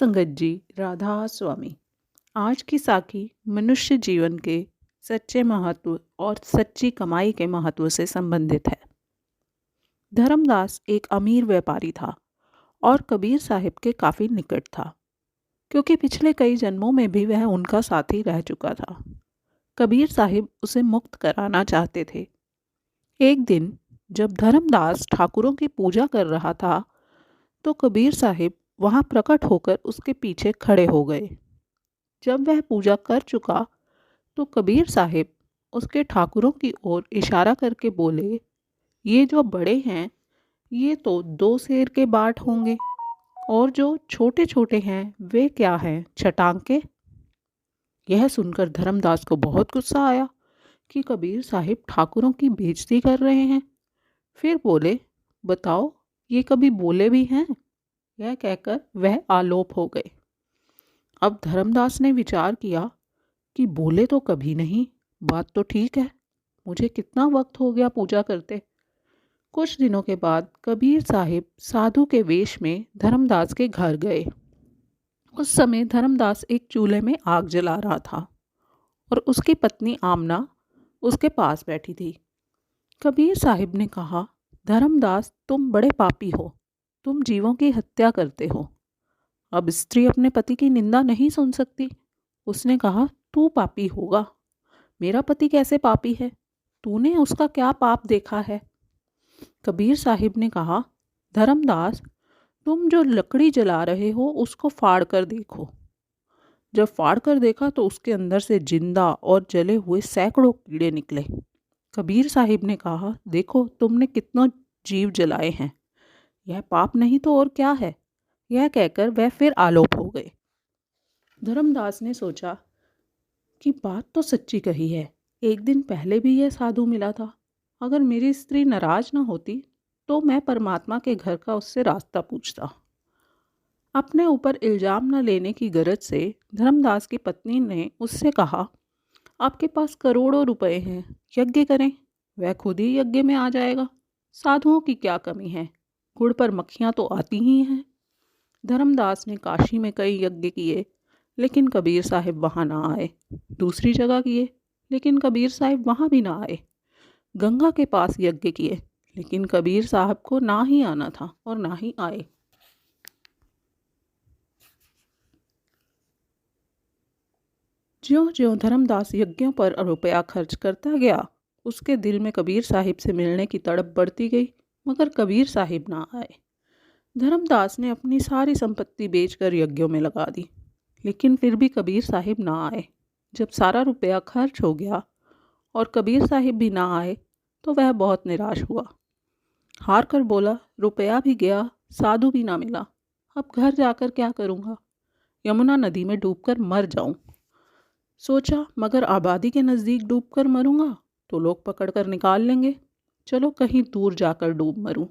संगत जी, राधा स्वामी। आज की साखी मनुष्य जीवन के सच्चे महत्व और सच्ची कमाई के महत्व से संबंधित है। धर्मदास एक अमीर व्यापारी था और कबीर साहिब के काफ़ी निकट था, क्योंकि पिछले कई जन्मों में भी वह उनका साथी रह चुका था। कबीर साहिब उसे मुक्त कराना चाहते थे। एक दिन जब धर्मदास ठाकुरों की पूजा कर रहा था, तो कबीर साहिब वहां प्रकट होकर उसके पीछे खड़े हो गए। जब वह पूजा कर चुका तो कबीर साहिब उसके ठाकुरों की ओर इशारा करके बोले, ये जो बड़े हैं ये तो 2 शेर के बाट होंगे, और जो छोटे छोटे हैं वे क्या हैं, छटांके। यह सुनकर धर्मदास को बहुत गुस्सा आया कि कबीर साहिब ठाकुरों की बेइज्जती कर रहे हैं। फिर बोले, बताओ ये कभी बोले भी हैं? यह कहकर वह आलोप हो गए। अब धर्मदास ने विचार किया कि बोले तो कभी नहीं, बात तो ठीक है, मुझे कितना वक्त हो गया पूजा करते। कुछ दिनों के बाद कबीर साहिब साधु के वेश में धर्मदास के घर गए। उस समय धर्मदास एक चूल्हे में आग जला रहा था और उसकी पत्नी आमना उसके पास बैठी थी। कबीर साहिब ने कहा, धर्मदास तुम बड़े पापी हो, तुम जीवों की हत्या करते हो। अब स्त्री अपने पति की निंदा नहीं सुन सकती। उसने कहा, तू पापी होगा, मेरा पति कैसे पापी है? तूने उसका क्या पाप देखा है? कबीर साहिब ने कहा, धर्मदास तुम जो लकड़ी जला रहे हो उसको फाड़ कर देखो। जब फाड़ कर देखा तो उसके अंदर से जिंदा और जले हुए सैकड़ों कीड़े निकले। कबीर साहिब ने कहा, देखो तुमने कितनों जीव जलाए हैं, यह पाप नहीं तो और क्या है? यह कहकर वह फिर आलोप हो गए। धर्मदास ने सोचा कि बात तो सच्ची कही है, एक दिन पहले भी यह साधु मिला था। अगर मेरी स्त्री नाराज न होती तो मैं परमात्मा के घर का उससे रास्ता पूछता। अपने ऊपर इल्जाम न लेने की गरज से धर्मदास की पत्नी ने उससे कहा, आपके पास करोड़ों रुपए हैं, यज्ञ करें। वह खुद ही यज्ञ में आ जाएगा, साधुओं की क्या कमी है, गुड़ पर मक्खियाँ तो आती ही हैं। धर्मदास ने काशी में कई यज्ञ किए, लेकिन कबीर साहिब वहाँ ना आए। दूसरी जगह किए, लेकिन कबीर साहिब वहाँ भी ना आए। गंगा के पास यज्ञ किए, लेकिन कबीर साहब को ना ही आना था और ना ही आए। ज्यों ज्यों धर्मदास यज्ञों पर रुपया खर्च करता गया, उसके दिल में कबीर साहिब से मिलने की तड़प बढ़ती गई, मगर कबीर साहिब ना आए। धर्मदास ने अपनी सारी संपत्ति बेचकर यज्ञों में लगा दी, लेकिन फिर भी कबीर साहिब ना आए। जब सारा रुपया खर्च हो गया और कबीर साहिब भी ना आए तो वह बहुत निराश हुआ। हार कर बोला, रुपया भी गया, साधु भी ना मिला, अब घर जाकर क्या करूँगा? यमुना नदी में डूबकर मर जाऊं। सोचा, मगर आबादी के नज़दीक डूबकर मरूंगा तो लोग पकड़कर निकाल लेंगे, चलो कहीं दूर जाकर डूब मरूं।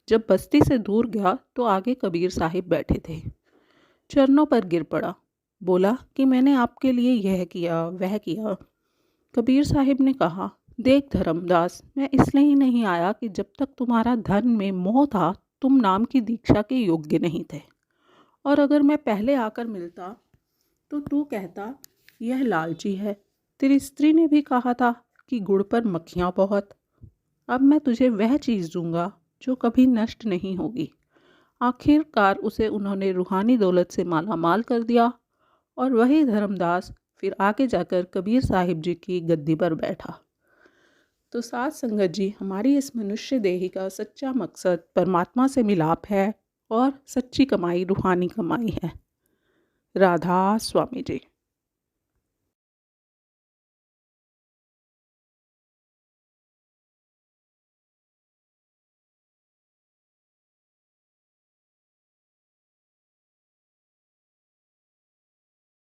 जब बस्ती से दूर गया तो आगे कबीर साहिब बैठे थे। चरणों पर गिर पड़ा, बोला कि मैंने आपके लिए यह किया वह किया। कबीर साहिब ने कहा, देख धर्मदास, मैं इसलिए ही नहीं आया कि जब तक तुम्हारा धन में मोह था तुम नाम की दीक्षा के योग्य नहीं थे, और अगर मैं पहले आकर मिलता तो तू कहता यह लालची है। तेरी स्त्री ने भी कहा था कि गुड़ पर मक्खियाँ बहुत। अब मैं तुझे वह चीज़ दूंगा जो कभी नष्ट नहीं होगी। आखिरकार उसे उन्होंने रूहानी दौलत से माला माल कर दिया, और वही धर्मदास फिर आगे जाकर कबीर साहिब जी की गद्दी पर बैठा। तो साथ संगत जी, हमारी इस मनुष्य देही का सच्चा मकसद परमात्मा से मिलाप है और सच्ची कमाई रूहानी कमाई है। राधा स्वामी जी।